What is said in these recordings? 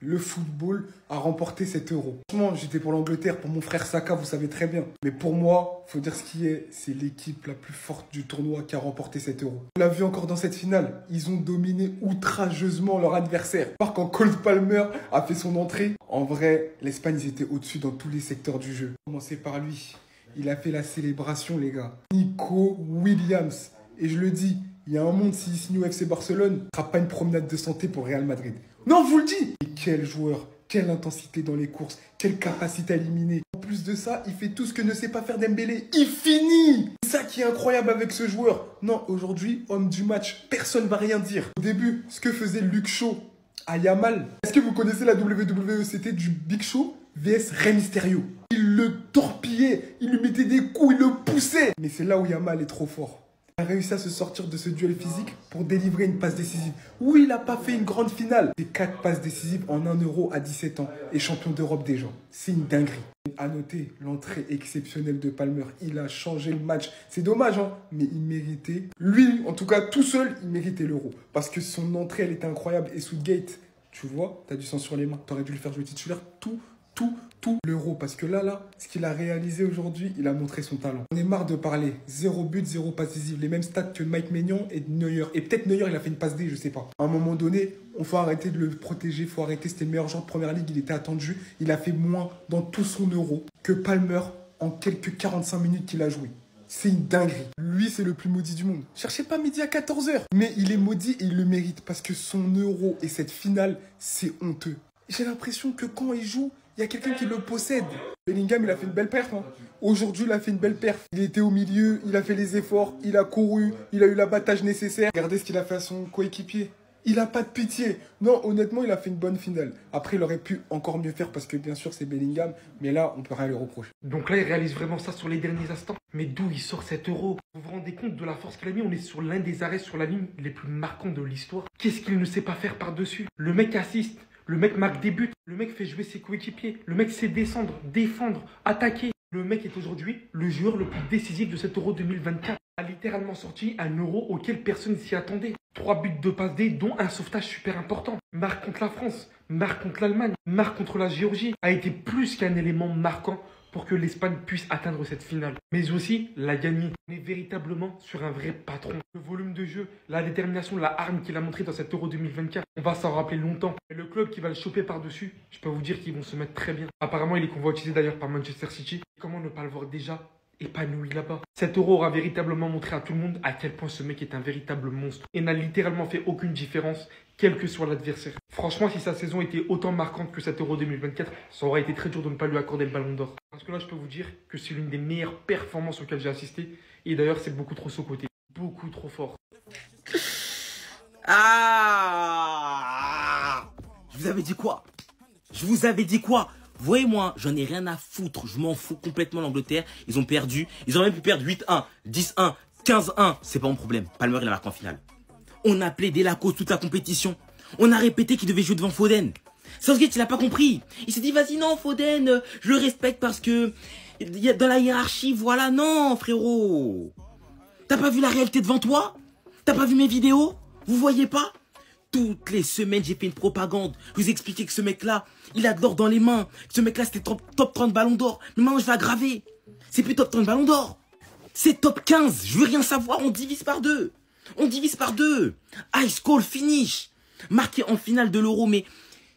Le football a remporté cet euro. Franchement, j'étais pour l'Angleterre, pour mon frère Saka, vous savez très bien. Mais pour moi, faut dire ce qui est, c'est l'équipe la plus forte du tournoi qui a remporté cet euro. On l'a vu encore dans cette finale, ils ont dominé outrageusement leur adversaire. Par quand Cole Palmer a fait son entrée, en vrai, l'Espagne, ils étaient au-dessus dans tous les secteurs du jeu. Commencez par lui. Il a fait la célébration, les gars. Nico Williams. Et je le dis, il y a un monde, s'il signe au FC Barcelone, ce ne sera pas une promenade de santé pour Real Madrid. Non, je vous le dis. Et quel joueur, quelle intensité dans les courses, quelle capacité à éliminer. En plus de ça, il fait tout ce que ne sait pas faire Dembélé. Il finit. C'est ça qui est incroyable avec ce joueur. Non, aujourd'hui, homme du match, personne ne va rien dire. Au début, ce que faisait Luke Shaw à Yamal. Est-ce que vous connaissez la WWE? C'était du Big Show vs Rey Mysterio. Il le torpillait, il lui mettait des coups, il le poussait. Mais c'est là où Yamal est trop fort. Il a réussi à se sortir de ce duel physique pour délivrer une passe décisive. Oui, il n'a pas fait une grande finale. Des 4 passes décisives en 1 euro à 17 ans et champion d'Europe déjà. C'est une dinguerie. À noter l'entrée exceptionnelle de Palmer. Il a changé le match. C'est dommage, hein, mais il méritait. Lui, en tout cas, tout seul, il méritait l'euro. Parce que son entrée, elle était incroyable. Et Southgate, tu vois, t'as du sang sur les mains. T'aurais dû le faire jouer titulaire tout l'euro. Parce que là, ce qu'il a réalisé aujourd'hui, il a montré son talent. On est marre de parler. 0 but, 0 passe décisive. Les mêmes stats que Mike Maignan et Neuer. Et peut-être Neuer, il a fait une passe D, je sais pas. À un moment donné, on faut arrêter de le protéger. Il faut arrêter. C'était le meilleur joueur de première ligue. Il était attendu. Il a fait moins dans tout son euro que Palmer en quelques 45 minutes qu'il a joué. C'est une dinguerie. Lui, c'est le plus maudit du monde. Cherchez pas midi à 14 h. Mais il est maudit et il le mérite. Parce que son euro et cette finale, c'est honteux. J'ai l'impression que quand il joue, il y a quelqu'un qui le possède. Bellingham, il a fait une belle perf. Hein. Aujourd'hui, il a fait une belle perf. Il était au milieu, il a fait les efforts, il a couru, il a eu l'abattage nécessaire. Regardez ce qu'il a fait à son coéquipier. Il n'a pas de pitié. Non, honnêtement, il a fait une bonne finale. Après, il aurait pu encore mieux faire parce que, bien sûr, c'est Bellingham. Mais là, on peut rien lui reprocher. Donc là, il réalise vraiment ça sur les derniers instants. Mais d'où il sort cet euro? Vous vous rendez compte de la force qu'il a mis? On est sur l'un des arrêts sur la ligne les plus marquants de l'histoire. Qu'est-ce qu'il ne sait pas faire par-dessus? Le mec assiste. Le mec marque des buts, le mec fait jouer ses coéquipiers, le mec sait descendre, défendre, attaquer. Le mec est aujourd'hui le joueur le plus décisif de cet Euro 2024. A littéralement sorti un Euro auquel personne ne s'y attendait. 3 buts de passe D, dont un sauvetage super important. Marque contre la France, marque contre l'Allemagne, marque contre la Géorgie. A été plus qu'un élément marquant pour que l'Espagne puisse atteindre cette finale. Mais aussi la gagner. On est véritablement sur un vrai patron. Le volume de jeu, la détermination, la hargne qu'il a montré dans cet Euro 2024, on va s'en rappeler longtemps. Et le club qui va le choper par-dessus, je peux vous dire qu'ils vont se mettre très bien. Apparemment, il est convoité d'ailleurs par Manchester City. Comment ne pas le voir déjà épanoui là-bas? Cet Euro aura véritablement montré à tout le monde à quel point ce mec est un véritable monstre et n'a littéralement fait aucune différence, quel que soit l'adversaire. Franchement, si sa saison était autant marquante que cet Euro 2024, ça aurait été très dur de ne pas lui accorder le ballon d'or. Parce que là, je peux vous dire que c'est l'une des meilleures performances auxquelles j'ai assisté. Et d'ailleurs, c'est beaucoup trop sous-coté. Beaucoup trop fort. Ah! Je vous avais dit quoi? Je vous avais dit quoi? Voyez-moi, j'en ai rien à foutre. Je m'en fous complètement l'Angleterre. Ils ont perdu. Ils auraient même pu perdre 8-1, 10-1, 15-1. C'est pas mon problème. Palmer, il a marqué en finale. On a plaidé la cause toute la compétition. On a répété qu'il devait jouer devant Foden. Southgate, il a pas compris. Il s'est dit, vas-y, non, Foden, je le respecte parce que dans la hiérarchie, voilà. Non, frérot. T'as pas vu la réalité devant toi? T'as pas vu mes vidéos? Vous voyez pas? Toutes les semaines, j'ai fait une propagande. Je vous ai expliqué que ce mec-là, il a de l'or dans les mains. Ce mec-là, c'était top 30 ballons d'or. Mais maintenant, je vais aggraver. C'est plus top 30 ballons d'or. C'est top 15. Je veux rien savoir. On divise par deux. On divise par deux. Ice Call finish. Marqué en finale de l'Euro. Mais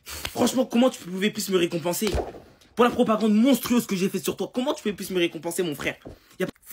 franchement, comment tu pouvais plus me récompenser? Pour la propagande monstrueuse que j'ai faite sur toi, comment tu pouvais plus me récompenser, mon frère?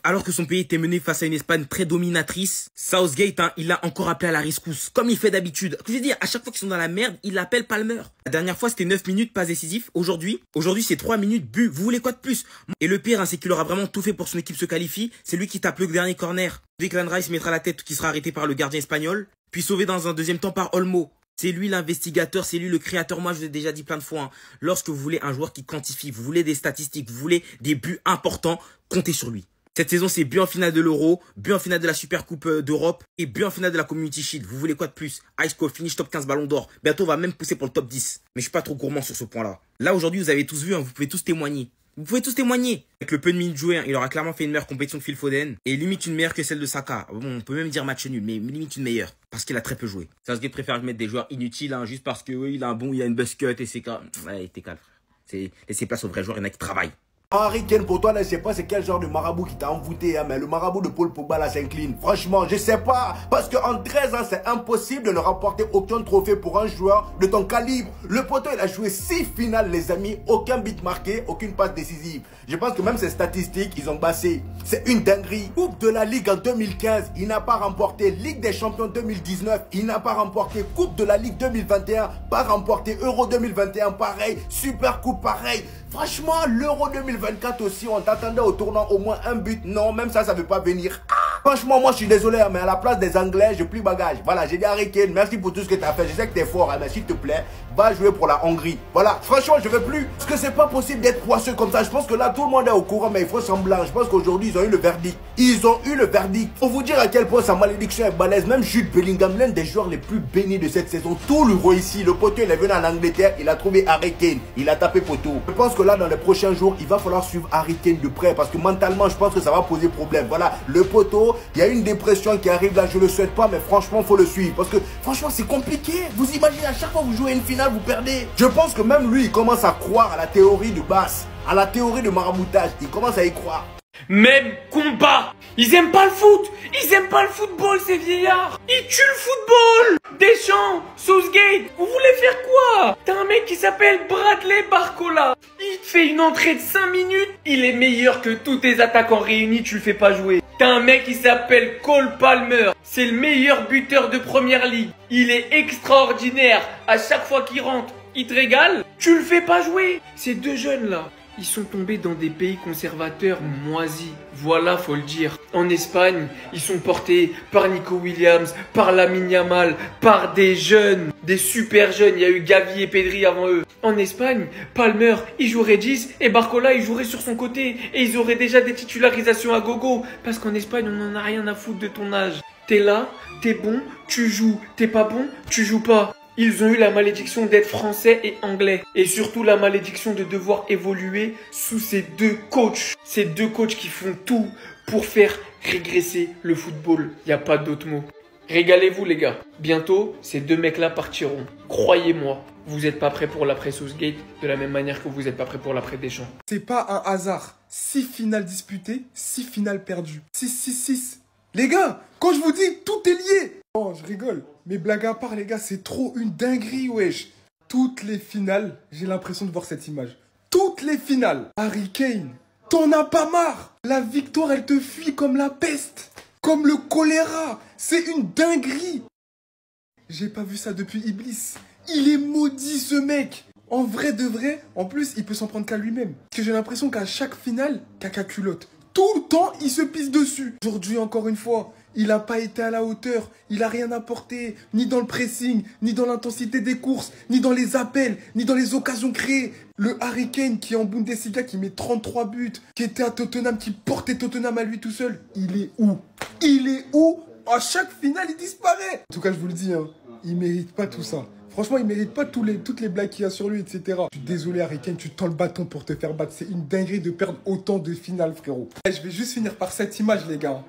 Alors que son pays était mené face à une Espagne très dominatrice, Southgate, il l'a encore appelé à la rescousse, comme il fait d'habitude. Je veux dire, à chaque fois qu'ils sont dans la merde, il appelle Palmer. La dernière fois, c'était 9 minutes, pas décisif. Aujourd'hui, c'est 3 minutes, but. Vous voulez quoi de plus? Et le pire, c'est qu'il aura vraiment tout fait pour que son équipe se qualifie. C'est lui qui tape le dernier corner. Declan Rice mettra la tête qui sera arrêté par le gardien espagnol, puis sauvé dans un deuxième temps par Olmo. C'est lui l'investigateur, c'est lui le créateur. Moi, je vous ai déjà dit plein de fois, lorsque vous voulez un joueur qui quantifie, vous voulez des statistiques, vous voulez des buts importants, comptez sur lui. Cette saison, c'est but en finale de l'Euro, but en finale de la Super Coupe d'Europe et but en finale de la Community Shield. Vous voulez quoi de plus? Ice Call finish top 15 ballons d'or. Bientôt, on va même pousser pour le top 10. Mais je suis pas trop gourmand sur ce point-là. Là, aujourd'hui, vous avez tous vu, vous pouvez tous témoigner. Vous pouvez tous témoigner. Avec le peu de minutes jouées, il aura clairement fait une meilleure compétition que Phil Foden. Et limite une meilleure que celle de Saka. Bon, on peut même dire match nul, mais limite une meilleure. Parce qu'il a très peu joué. Southgate préfère mettre des joueurs inutiles, hein, juste parce que oui, il a une buzz cut et c'est calme. Ouais, t'es calme, frère. Laissez place aux vrais joueurs, il y en a qui travaillent. Harry Kane, pour toi, là, je sais pas c'est quel genre de marabout qui t'a envoûté, hein, mais le marabout de Paul Pogba, là, s'incline. Franchement, je sais pas. Parce qu'en 13 ans, c'est impossible de ne remporter aucun trophée pour un joueur de ton calibre. Le poteau, il a joué 6 finales, les amis. Aucun but marqué, aucune passe décisive. Je pense que même ses statistiques, ils ont baissé. C'est une dinguerie. Coupe de la Ligue en 2015, il n'a pas remporté. Ligue des Champions 2019, il n'a pas remporté. Coupe de la Ligue 2021, pas remporté. Euro 2021, pareil. Super Coupe, pareil. Franchement, l'Euro 2024 aussi, on t'attendait au tournant au moins un but. Non, même ça veut pas venir. Franchement, moi, je suis désolé, mais à la place des Anglais, j'ai plus bagage. Voilà, j'ai dit Harry Kane, merci pour tout ce que tu as fait. Je sais que tu es fort, hein, mais s'il te plaît, va jouer pour la Hongrie. Voilà, franchement, je veux plus. Parce que c'est pas possible d'être poisseux comme ça. Je pense que là, tout le monde est au courant, mais il faut semblant. Je pense qu'aujourd'hui, ils ont eu le verdict. Ils ont eu le verdict. Pour vous dire à quel point sa malédiction est balèze, même Jude Bellingham, l'un des joueurs les plus bénis de cette saison, tout le réussit. Le poteau, il est venu en Angleterre, il a trouvé Harry Kane. Il a tapé poteau. Je pense que là, dans les prochains jours, il va falloir suivre Harry Kane de près parce que mentalement, je pense que ça va poser problème. Voilà, le poteau, il y a une dépression qui arrive là, je le souhaite pas, mais franchement, faut le suivre parce que franchement, c'est compliqué. Vous imaginez, à chaque fois que vous jouez une finale, vous perdez. Je pense que même lui, il commence à croire à la théorie de Basse, à la théorie de maraboutage. Il commence à y croire. Même combat. Ils aiment pas le foot. Ils aiment pas le football, ces vieillards. Ils tuent le football. Deschamps, Southgate, vous voulez faire quoi? T'as un mec qui s'appelle Bradley Barcola. Il te fait une entrée de 5 minutes. Il est meilleur que tous tes attaquants réunis, tu le fais pas jouer. T'as un mec qui s'appelle Cole Palmer. C'est le meilleur buteur de première ligue. Il est extraordinaire. À chaque fois qu'il rentre, il te régale. Tu le fais pas jouer. Ces deux jeunes là, ils sont tombés dans des pays conservateurs moisis. Voilà, faut le dire. En Espagne, ils sont portés par Nico Williams, par Lamine Yamal, par des jeunes, des super jeunes. Il y a eu Gavi et Pedri avant eux. En Espagne, Palmer, il jouerait 10 et Barcola, il jouerait sur son côté. Et ils auraient déjà des titularisations à gogo. Parce qu'en Espagne, on en a rien à foutre de ton âge. T'es là, t'es bon, tu joues. T'es pas bon, tu joues pas. Ils ont eu la malédiction d'être français et anglais. Et surtout la malédiction de devoir évoluer sous ces deux coachs. Ces deux coachs qui font tout pour faire régresser le football. Il n'y a pas d'autre mot. Régalez-vous les gars. Bientôt, ces deux mecs-là partiront. Croyez-moi, vous n'êtes pas prêts pour l'après Southgate de la même manière que vous n'êtes pas prêts pour l'après Deschamps. C'est pas un hasard. 6 finales disputées, 6 finales perdues. 6-6-6. Les gars, quand je vous dis, tout est lié. Oh, je rigole. Mais blague à part, les gars, c'est trop une dinguerie, wesh. Toutes les finales, j'ai l'impression de voir cette image. Toutes les finales. Harry Kane, t'en as pas marre. La victoire, elle te fuit comme la peste. Comme le choléra. C'est une dinguerie. J'ai pas vu ça depuis Iblis. Il est maudit, ce mec. En vrai de vrai, en plus, il peut s'en prendre qu'à lui-même. Parce que j'ai l'impression qu'à chaque finale, caca culotte. Tout le temps, il se pisse dessus. Aujourd'hui, encore une fois, il n'a pas été à la hauteur. Il n'a rien apporté, ni dans le pressing, ni dans l'intensité des courses, ni dans les appels, ni dans les occasions créées. Le Harry Kane qui est en Bundesliga, qui met 33 buts, qui était à Tottenham, qui portait Tottenham à lui tout seul. Il est où? Il est où? À chaque finale, il disparaît. En tout cas, je vous le dis, hein, il mérite pas tout ça. Franchement, il mérite pas toutes les blagues qu'il y a sur lui, etc. Je suis désolé, Harry Kane, tu tends le bâton pour te faire battre. C'est une dinguerie de perdre autant de finales, frérot. Je vais juste finir par cette image, les gars.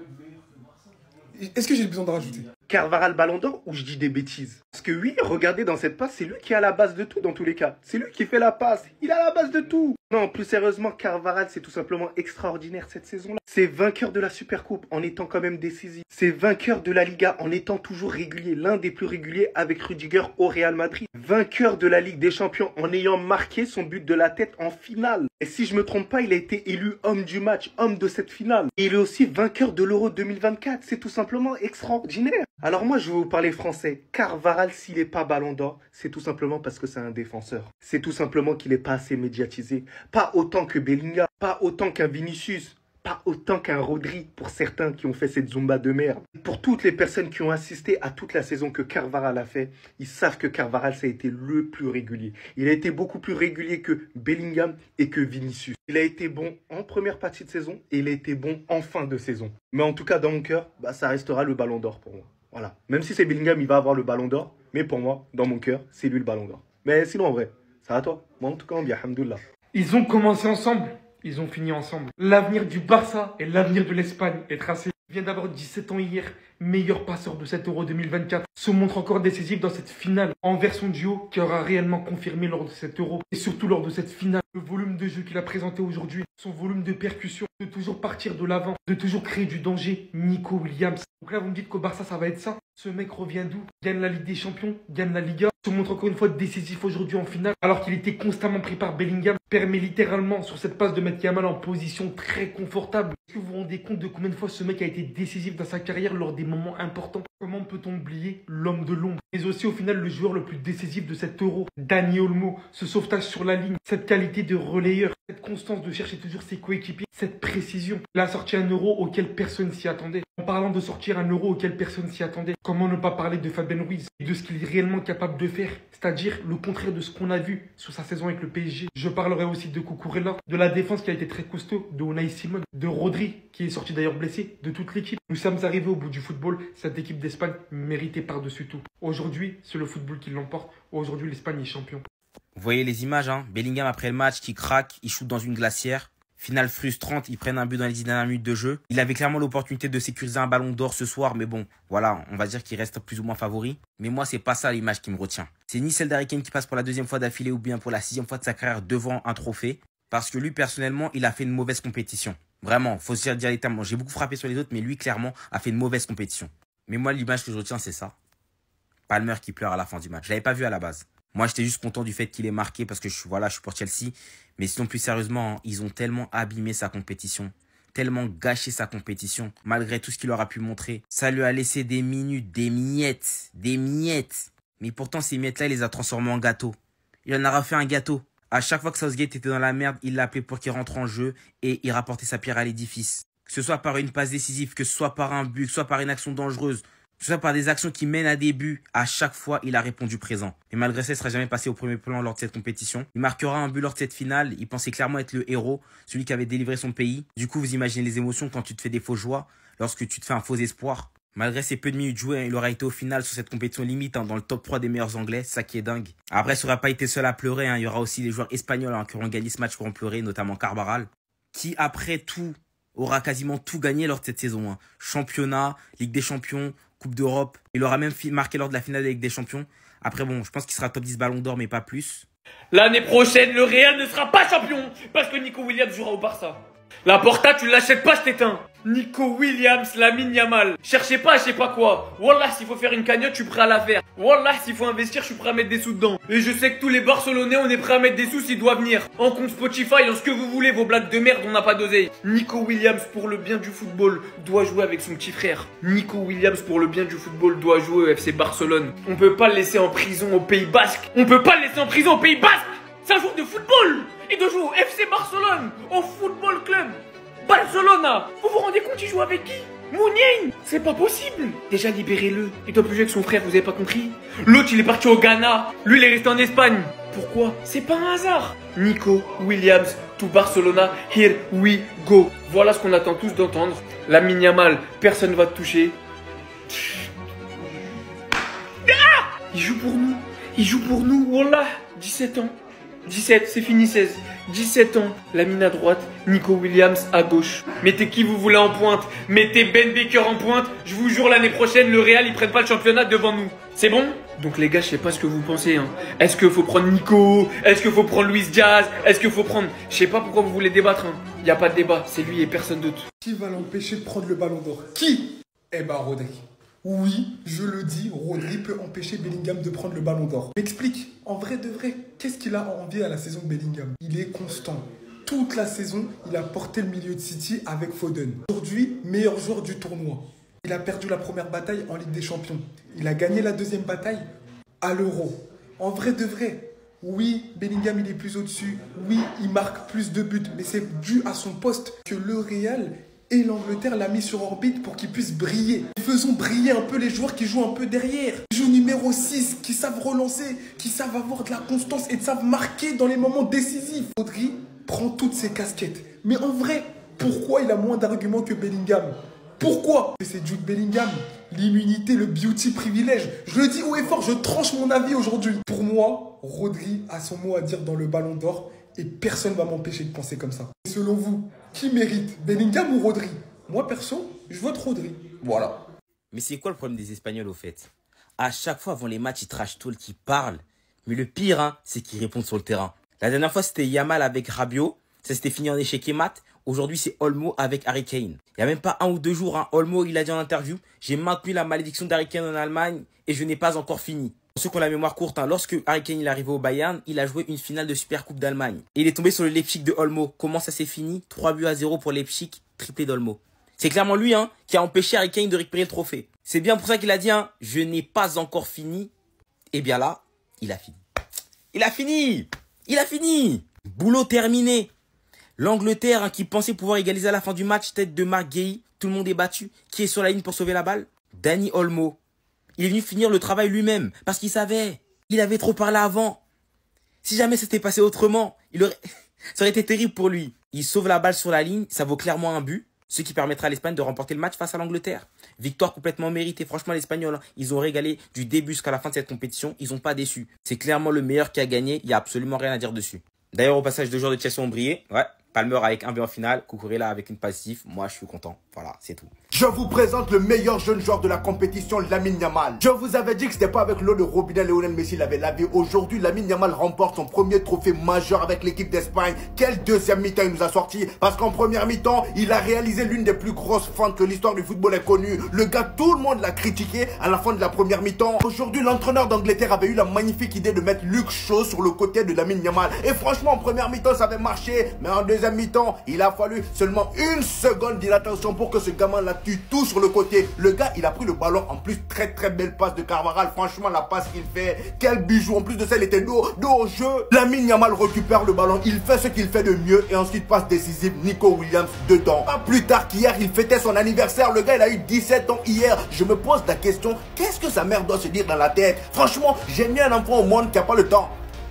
Est-ce que j'ai besoin de rajouter? Carvajal Ballon d'Or ou je dis des bêtises? Parce que oui, regardez dans cette passe, c'est lui qui est à la base de tout dans tous les cas. C'est lui qui fait la passe, il est à la base de tout. Non, plus sérieusement, Carvajal, c'est tout simplement extraordinaire cette saison-là. C'est vainqueur de la Supercoupe en étant quand même décisif. C'est vainqueur de la Liga en étant toujours régulier, l'un des plus réguliers avec Rudiger au Real Madrid. Vainqueur de la Ligue des Champions en ayant marqué son but de la tête en finale. Et si je me trompe pas, il a été élu homme du match, homme de cette finale. Et il est aussi vainqueur de l'Euro 2024. C'est tout simplement extraordinaire. Alors moi, je vais vous parler français. Carvajal, s'il n'est pas Ballon d'Or, c'est tout simplement parce que c'est un défenseur. C'est tout simplement qu'il n'est pas assez médiatisé. Pas autant que Bellingham, pas autant qu'un Vinicius, pas autant qu'un Rodri pour certains qui ont fait cette Zumba de merde. Pour toutes les personnes qui ont assisté à toute la saison que Carvajal a fait, ils savent que Carvajal, ça a été le plus régulier. Il a été beaucoup plus régulier que Bellingham et que Vinicius. Il a été bon en première partie de saison et il a été bon en fin de saison. Mais en tout cas, dans mon cœur, ça restera le Ballon d'Or pour moi. Voilà. Même si c'est Bellingham, il va avoir le Ballon d'Or. Mais pour moi, dans mon cœur, c'est lui le Ballon d'Or. Mais sinon, en vrai, ça va toi? Moi, en tout cas, on dit alhamdoulilah. Ils ont commencé ensemble. ils ont fini ensemble. L'avenir du Barça et l'avenir de l'Espagne est tracé. Il vient d'avoir 17 ans hier, meilleur passeur de cet Euro 2024, se montre encore décisif dans cette finale envers son duo qui aura réellement confirmé lors de cet Euro et surtout lors de cette finale. Le volume de jeu qu'il a présenté aujourd'hui, son volume de percussion, de toujours partir de l'avant, de toujours créer du danger, Nico Williams. Donc là vous me dites qu'au Barça ça va être ça. Ce mec revient d'où? Gagne la Ligue des Champions, gagne la Liga, se montre encore une fois décisif aujourd'hui en finale alors qu'il était constamment pris par Bellingham, permet littéralement sur cette passe de mettre Yamal en position très confortable. Est-ce que vous vous rendez compte de combien de fois ce mec a été décisif dans sa carrière lors des moments importants? Comment peut-on oublier l'homme de l'ombre, mais aussi au final le joueur le plus décisif de cet Euro, Dani Olmo, ce sauvetage sur la ligne, cette qualité de relayeur, cette constance de chercher toujours ses coéquipiers, cette précision. Il a sorti un Euro auquel personne s'y attendait. En parlant de sortir un Euro auquel personne s'y attendait, comment ne pas parler de Fabien Ruiz et de ce qu'il est réellement capable de faire, c'est-à-dire le contraire de ce qu'on a vu sur sa saison avec le PSG. Je parlerai aussi de Cucurella, de la défense qui a été très costaud, de Unai Simon, de Rodri qui est sorti d'ailleurs blessé, de toute l'équipe. Nous sommes arrivés au bout du football, cette équipe d'Espagne méritait par-dessus tout. Aujourd'hui, c'est le football qui l'emporte. Aujourd'hui, l'Espagne est champion. Vous voyez les images, hein? Bellingham après le match qui craque, il shoot dans une glacière. Finale frustrante, ils prennent un but dans les 10 dernières minutes de jeu. Il avait clairement l'opportunité de sécuriser un ballon d'or ce soir, mais bon, voilà, on va dire qu'il reste plus ou moins favori. Mais moi, c'est pas ça l'image qui me retient. C'est ni celle d'Harry Kane qui passe pour la 2e fois d'affilée ou bien pour la 6e fois de sa carrière devant un trophée. Parce que lui, personnellement, il a fait une mauvaise compétition. Vraiment, faut se dire les termes. J'ai beaucoup frappé sur les autres, mais lui, clairement, a fait une mauvaise compétition. Mais moi, l'image que je retiens, c'est ça. Palmer qui pleure à la fin du match. Je l'avais pas vu à la base. Moi, j'étais juste content du fait qu'il ait marqué parce que je suis pour Chelsea. Mais sinon, plus sérieusement, hein, ils ont tellement abîmé sa compétition, tellement gâché sa compétition, malgré tout ce qu'il leur a pu montrer. Ça lui a laissé des minutes, des miettes. Mais pourtant, ces miettes-là, il les a transformées en gâteaux. Il en a refait un gâteau. À chaque fois que Southgate était dans la merde, il l'a appelé pour qu'il rentre en jeu et il rapportait sa pierre à l'édifice. Que ce soit par une passe décisive, que ce soit par un but, que ce soit par une action dangereuse, que ce soit par des actions qui mènent à des buts, à chaque fois, il a répondu présent. Et malgré ça, il ne sera jamais passé au premier plan lors de cette compétition. Il marquera un but lors de cette finale. Il pensait clairement être le héros, celui qui avait délivré son pays. Du coup, vous imaginez les émotions quand tu te fais des fausses joies, lorsque tu te fais un faux espoir. Malgré ces peu de minutes jouées, il aura été au final sur cette compétition limite, dans le top 3 des meilleurs Anglais, c'est ça qui est dingue. Après, ça n'aura pas été seul à pleurer, il y aura aussi les joueurs espagnols qui auront gagné ce match, qui auront pleuré, notamment Carvajal, qui après tout, aura quasiment tout gagné lors de cette saison. Championnat, Ligue des Champions, Coupe d'Europe. Il aura même marqué lors de la finale de la Ligue des Champions. Après, bon, je pense qu'il sera top 10 Ballon d'Or, mais pas plus. L'année prochaine, le Real ne sera pas champion parce que Nico Williams jouera au Barça. La Porta, tu l'achètes pas, je t'éteins. Nico Williams, Lamine Yamal. Cherchez pas, je sais pas quoi. Wallah, s'il faut faire une cagnotte, je suis prêt à la faire. Wallah, s'il faut investir, je suis prêt à mettre des sous dedans. Et je sais que tous les Barcelonais, on est prêt à mettre des sous s'ils doivent venir. En compte Spotify, en ce que vous voulez, vos blagues de merde, on n'a pas d'oseille. Nico Williams, pour le bien du football, doit jouer avec son petit frère. Nico Williams, pour le bien du football, doit jouer au FC Barcelone. On peut pas le laisser en prison au Pays Basque. On peut pas le laisser en prison au Pays Basque. C'est un joueur de football. Il doit jouer au FC Barcelone, au Football Club Barcelona. Vous vous rendez compte, il joue avec qui? Mounier. C'est pas possible. Déjà, libérez-le. Il doit plus jouer avec son frère, vous avez pas compris? L'autre, il est parti au Ghana. Lui, il est resté en Espagne. Pourquoi? C'est pas un hasard. Nico Williams to Barcelona, here we go. Voilà ce qu'on attend tous d'entendre. Lamine Yamal, personne va te toucher. Ah, il joue pour nous. Il joue pour nous, voilà. 17 ans. 17, c'est fini 16. 17 ans, Lamine à droite, Nico Williams à gauche. Mettez qui vous voulez en pointe, mettez Ben Baker en pointe. Je vous jure, l'année prochaine, le Real, ils prennent pas le championnat devant nous. C'est bon? Donc les gars, je sais pas ce que vous pensez. Est-ce qu'il faut prendre Nico? Est-ce qu'il faut prendre Luis Diaz? Est-ce qu'il faut prendre... Je sais pas pourquoi vous voulez débattre. Il n'y a pas de débat, c'est lui et personne d'autre. Qui va l'empêcher de prendre le ballon d'or? Qui? Eh ben Rodri. Oui, je le dis, Rodri peut empêcher Bellingham de prendre le ballon d'or. M'explique, en vrai de vrai, qu'est-ce qu'il a envie à la saison de Bellingham? Il est constant. Toute la saison, il a porté le milieu de City avec Foden. Aujourd'hui, meilleur joueur du tournoi. Il a perdu la première bataille en Ligue des Champions. Il a gagné la deuxième bataille à l'Euro. En vrai de vrai, oui, Bellingham il est plus au-dessus. Oui, il marque plus de buts. Mais c'est dû à son poste que le Real et l'Angleterre l'a mis sur orbite pour qu'il puisse briller. Faisons briller un peu les joueurs qui jouent un peu derrière. Les joueurs numéro 6, qui savent relancer, qui savent avoir de la constance et savent marquer dans les moments décisifs. Rodri prend toutes ses casquettes. Mais en vrai, pourquoi il a moins d'arguments que Bellingham? Pourquoi? C'est Jude Bellingham, l'immunité, le beauty privilège. Je le dis haut et fort, je tranche mon avis aujourd'hui. Pour moi, Rodri a son mot à dire dans le Ballon d'Or. Et personne ne va m'empêcher de penser comme ça. Et selon vous, qui mérite, Bellingham ou Rodri? Moi, perso, je vote Rodri. Voilà. Mais c'est quoi le problème des Espagnols au fait? À chaque fois avant les matchs, ils trash talk, ils parlent. Mais le pire, hein, c'est qu'ils répondent sur le terrain. La dernière fois, c'était Yamal avec Rabiot. Ça s'était fini en échec et mat. Aujourd'hui, c'est Olmo avec Harry Kane. Il n'y a même pas 1 ou 2 jours, hein, Olmo, il a dit en interview, j'ai maintenu la malédiction d'Harry Kane en Allemagne et je n'ai pas encore fini. Pour ceux qui ont la mémoire courte, hein, lorsque Harry Kane est arrivé au Bayern, il a joué une finale de Supercoupe d'Allemagne. Et il est tombé sur le Leipzig de Olmo. Comment ça s'est fini? 3-0 pour Leipzig, triplé d'Olmo. C'est clairement lui hein, qui a empêché Harry Kane de récupérer le trophée. C'est bien pour ça qu'il a dit hein, je n'ai pas encore fini. Et bien là, il a fini. Il a fini. Il a fini. Boulot terminé. L'Angleterre hein, qui pensait pouvoir égaliser à la fin du match, tête de Marc Guéhi, tout le monde est battu. Qui est sur la ligne pour sauver la balle? Dani Olmo. Il est venu finir le travail lui-même parce qu'il savait. Il avait trop parlé avant. Si jamais c'était passé autrement, ça aurait été terrible pour lui. Il sauve la balle sur la ligne, ça vaut clairement un but. Ce qui permettra à l'Espagne de remporter le match face à l'Angleterre. Victoire complètement méritée. Franchement, les Espagnols, hein, ils ont régalé du début jusqu'à la fin de cette compétition. Ils n'ont pas déçu. C'est clairement le meilleur qui a gagné. Il n'y a absolument rien à dire dessus. D'ailleurs, au passage, 2 joueurs de Chelsea ont brillé. Ouais. Palmer avec un but en finale, Cucurella avec une passif. Moi, je suis content. Voilà, c'est tout. Je vous présente le meilleur jeune joueur de la compétition, Lamine Yamal. Je vous avais dit que c'était pas avec l'eau de robinet Lionel Messi l'avait lavé. Aujourd'hui, Lamine Yamal remporte son premier trophée majeur avec l'équipe d'Espagne. Quel deuxième mi-temps il nous a sorti? Parce qu'en première mi-temps, il a réalisé l'une des plus grosses feintes que l'histoire du football ait connue. Le gars, tout le monde l'a critiqué à la fin de la première mi-temps. Aujourd'hui, l'entraîneur d'Angleterre avait eu la magnifique idée de mettre Luke Shaw sur le côté de Lamine Yamal. Et franchement, en première mi-temps, ça avait marché. Mais en deuxième mi-temps, il a fallu seulement 1 seconde d'inattention pour que ce gamin-là tue tout sur le côté. Le gars, il a pris le ballon. En plus, très belle passe de Carvajal. Franchement, la passe qu'il fait, quel bijou. En plus de ça, il était dos au jeu. Lamine Yamal récupère le ballon. Il fait ce qu'il fait de mieux. Et ensuite, passe décisive, Nico Williams dedans. Pas plus tard qu'hier, il fêtait son anniversaire. Le gars, il a eu 17 ans hier. Je me pose la question, qu'est-ce que sa mère doit se dire dans la tête? Franchement, j'ai mis un enfant au monde qui n'a pas le temps.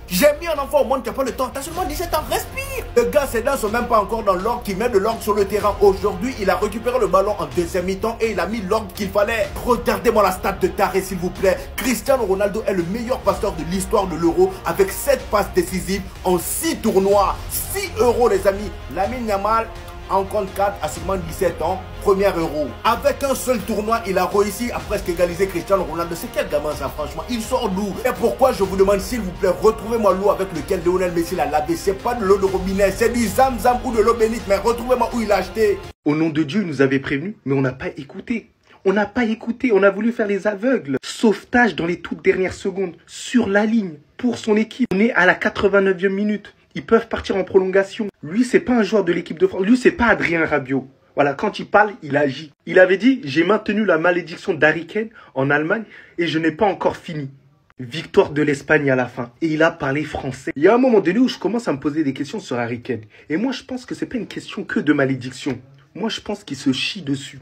J'ai mis un enfant au monde qui n'a pas le temps. T'as seulement 17 ans, respire. Le gars, ses dents sont même pas encore dans l'ordre qui met de l'ordre sur le terrain. Aujourd'hui, il a récupéré le ballon en deuxième mi-temps et il a mis l'ordre qu'il fallait. Regardez-moi la stat de taré, s'il vous plaît. Cristiano Ronaldo est le meilleur passeur de l'histoire de l'Euro avec 7 passes décisives en 6 tournois. 6 euros, les amis. Lamine Yamal en compte 4 à seulement 17 ans, premier Euro. Avec un seul tournoi, il a réussi à presque égaliser Cristiano Ronaldo. C'est quel gamin ça, franchement? Il sort d'où? Et pourquoi je vous demande, s'il vous plaît, retrouvez-moi l'eau avec lequel Lionel Messi l'a lavé. C'est pas de l'eau de robinet, c'est du Zamzam ou de l'eau bénite. Mais retrouvez-moi où il a acheté. Au nom de Dieu, il nous avait prévenu, mais on n'a pas écouté. On n'a pas écouté, on a voulu faire les aveugles. Sauvetage dans les toutes dernières secondes, sur la ligne, pour son équipe. On est à la 89e minute. Ils peuvent partir en prolongation. Lui, c'est pas un joueur de l'équipe de France. Lui, c'est pas Adrien Rabiot. Voilà, quand il parle, il agit. Il avait dit, j'ai maintenu la malédiction d'Harry Kane en Allemagne et je n'ai pas encore fini. Victoire de l'Espagne à la fin. Et il a parlé français. Il y a un moment donné où je commence à me poser des questions sur Harry Kane. Et moi, je pense que c'est pas une question que de malédiction. Moi, je pense qu'il se chie dessus.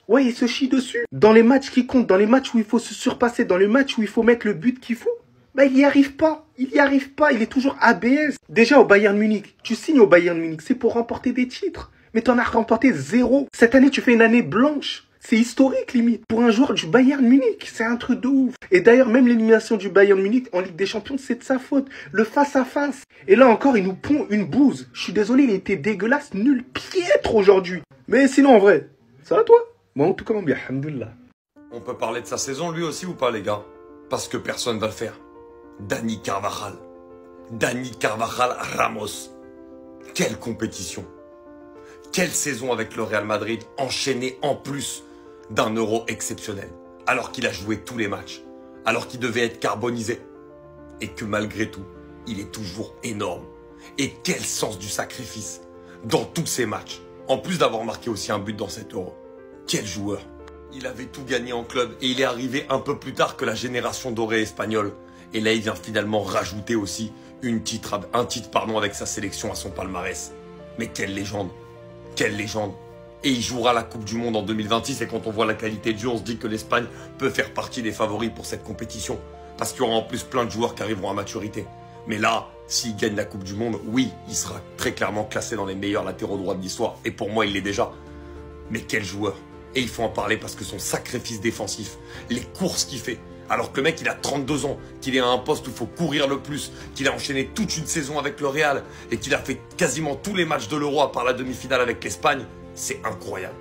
Ouais, il se chie dessus. Dans les matchs qui comptent, dans les matchs où il faut se surpasser, dans les matchs où il faut mettre le but qu'il faut, bah, il n'y arrive pas. Il n'y arrive pas. Il est toujours ABS. Déjà au Bayern Munich, tu signes au Bayern Munich, c'est pour remporter des titres. Mais tu en as remporté 0. Cette année, tu fais une année blanche. C'est historique, limite. Pour un joueur du Bayern Munich, c'est un truc de ouf. Et d'ailleurs, même l'élimination du Bayern Munich en Ligue des Champions, c'est de sa faute. Le face-à-face. Et là encore, il nous pond une bouse. Je suis désolé, il était dégueulasse, nul, piètre aujourd'hui. Mais sinon, en vrai, ça va toi? Moi, en tout cas, bien, alhamdoulilah. On peut parler de sa saison, lui aussi, ou pas, les gars? Parce que personne va le faire. Dani Carvajal. Dani Carvajal Ramos. Quelle compétition. Quelle saison avec le Real Madrid, enchaînée en plus d'un Euro exceptionnel. Alors qu'il a joué tous les matchs. Alors qu'il devait être carbonisé. Et que malgré tout, il est toujours énorme. Et quel sens du sacrifice dans tous ces matchs. En plus d'avoir marqué aussi un but dans cet Euro. Quel joueur. Il avait tout gagné en club et il est arrivé un peu plus tard que la génération dorée espagnole. Et là, il vient finalement rajouter aussi un titre avec sa sélection à son palmarès. Mais quelle légende. Quelle légende. Et il jouera la Coupe du Monde en 2026. Et quand on voit la qualité de jeu, on se dit que l'Espagne peut faire partie des favoris pour cette compétition. Parce qu'il y aura en plus plein de joueurs qui arriveront à maturité. Mais là, s'il gagne la Coupe du Monde, oui, il sera très clairement classé dans les meilleurs latéraux droits de l'histoire. Et pour moi, il l'est déjà. Mais quel joueur. Et il faut en parler parce que son sacrifice défensif, les courses qu'il fait, Alors que le mec, il a 32 ans, qu'il est à un poste où il faut courir le plus, qu'il a enchaîné toute une saison avec le Real et qu'il a fait quasiment tous les matchs de l'Euro à part la demi-finale avec l'Espagne, c'est incroyable.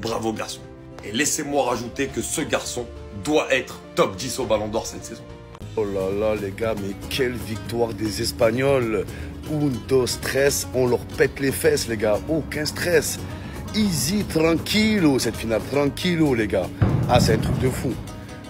Bravo garçon. Et laissez-moi rajouter que ce garçon doit être top 10 au Ballon d'Or cette saison. Oh là là les gars, mais quelle victoire des Espagnols. Un, dos, stress, on leur pète les fesses les gars, aucun stress. Easy, tranquillo cette finale, tranquillo les gars. Ah c'est un truc de fou.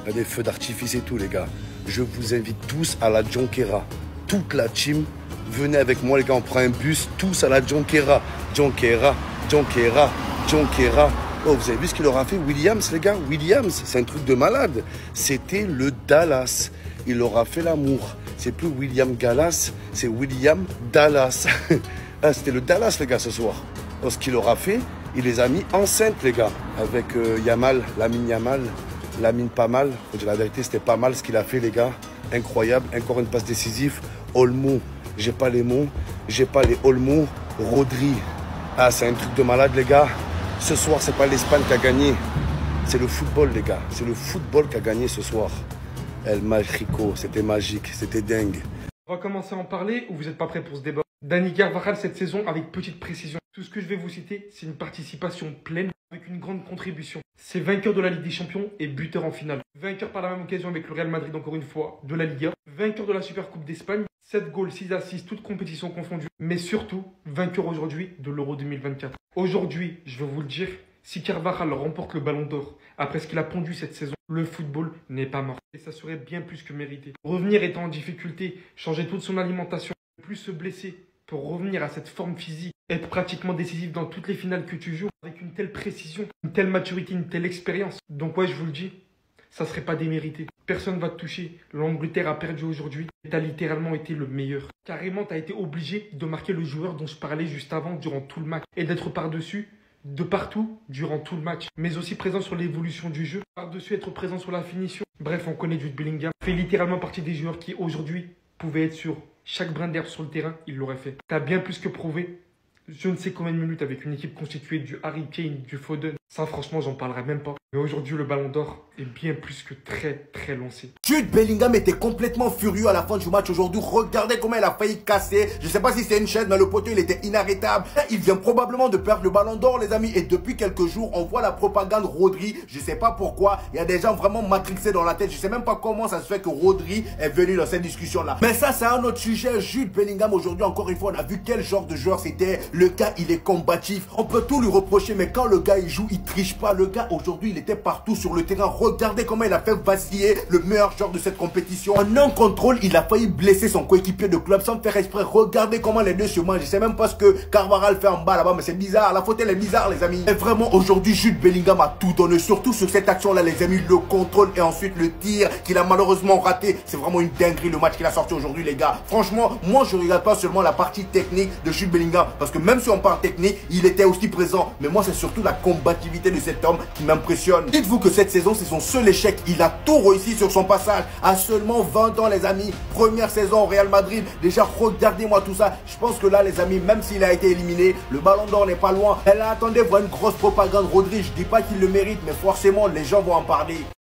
Il y a des feux d'artifice et tout les gars. Je vous invite tous à la Jonquera. Toute la team, venez avec moi les gars, on prend un bus, tous à la Jonquera. Jonquera, Jonquera, Jonquera. Oh, vous avez vu ce qu'il leur a fait Williams les gars? Williams, c'est un truc de malade. C'était le Dallas. Il leur a fait l'amour. C'est plus William Gallas, c'est William Dallas. Ah, c'était le Dallas les gars ce soir. Oh, ce qu'il leur a fait, il les a mis enceintes les gars. Avec Yamal, Lamine pas mal. Faut dire la vérité, c'était pas mal ce qu'il a fait les gars. Incroyable, encore une passe décisive. Olmo, j'ai pas les mots, j'ai pas les Olmo. Rodri, ah c'est un truc de malade les gars. Ce soir, c'est pas l'Espagne qui a gagné. C'est le football les gars. C'est le football qui a gagné ce soir. El Magico, c'était magique, c'était dingue. On va commencer à en parler ou vous n'êtes pas prêts pour ce débat? Dani Carvajal cette saison avec petite précision. Tout ce que je vais vous citer, c'est une participation pleine avec une grande contribution. C'est vainqueur de la Ligue des Champions et buteur en finale. Vainqueur par la même occasion avec le Real Madrid encore une fois de la Liga. Vainqueur de la Supercoupe d'Espagne. 7 goals, 6 assists, toutes compétitions confondues. Mais surtout, vainqueur aujourd'hui de l'Euro 2024. Aujourd'hui, je vais vous le dire, si Carvajal remporte le Ballon d'Or après ce qu'il a pondu cette saison, le football n'est pas mort. Et ça serait bien plus que mérité. Revenir étant en difficulté, changer toute son alimentation, ne plus se blesser pour revenir à cette forme physique, être pratiquement décisif dans toutes les finales que tu joues, avec une telle précision, une telle maturité, une telle expérience. Donc ouais, je vous le dis, ça serait pas démérité. Personne ne va te toucher. L'Angleterre a perdu aujourd'hui. Tu as littéralement été le meilleur. Carrément, tu as été obligé de marquer le joueur dont je parlais juste avant durant tout le match. Et d'être par-dessus, de partout, durant tout le match. Mais aussi présent sur l'évolution du jeu. Par-dessus, être présent sur la finition. Bref, on connaît Jude Bellingham. Fait littéralement partie des joueurs qui, aujourd'hui, pouvaient être sur chaque brin d'herbe sur le terrain. Il l'aurait fait. Tu as bien plus que prouvé. Je ne sais combien de minutes avec une équipe constituée du Harry Kane, du Foden. Ça, franchement, j'en parlerai même pas. Mais aujourd'hui, le Ballon d'Or est bien plus que très lancé. Jude Bellingham était complètement furieux à la fin du match aujourd'hui. Regardez comment il a failli casser. Je sais pas si c'est une chaîne, mais le poteau, il était inarrêtable. Il vient probablement de perdre le Ballon d'Or, les amis. Et depuis quelques jours, on voit la propagande Rodri. Je sais pas pourquoi. Il y a des gens vraiment matrixés dans la tête. Je sais même pas comment ça se fait que Rodri est venu dans cette discussion-là. Mais ça, c'est un autre sujet. Jude Bellingham, aujourd'hui, encore une fois, on a vu quel genre de joueur c'était. Le gars, il est combatif. On peut tout lui reprocher, mais quand le gars, il joue, il triche pas. Le gars, aujourd'hui, il était partout sur le terrain. Regardez comment il a fait vaciller le meilleur joueur de cette compétition. En un contrôle, il a failli blesser son coéquipier de club sans faire exprès. Regardez comment les deux se mangent. Je sais même pas ce que Carvajal fait en bas là-bas, mais c'est bizarre. La faute, elle est bizarre, les amis. Et vraiment, aujourd'hui, Jude Bellingham a tout donné. Surtout sur cette action-là, les amis. Le contrôle et ensuite le tir qu'il a malheureusement raté. C'est vraiment une dinguerie le match qu'il a sorti aujourd'hui, les gars. Franchement, moi, je regarde pas seulement la partie technique de Jude Bellingham. Parce que même si on parle technique, il était aussi présent. Mais moi, c'est surtout la combativité de cet homme qui m'impressionne. Dites-vous que cette saison, c'est son seul échec. Il a tout réussi sur son passage. À seulement 20 ans, les amis. Première saison au Real Madrid. Déjà, regardez-moi tout ça. Je pense que là, les amis, même s'il a été éliminé, le Ballon d'Or n'est pas loin. Elle attendait voir une grosse propagande Rodri. Je dis pas qu'il le mérite, mais forcément, les gens vont en parler.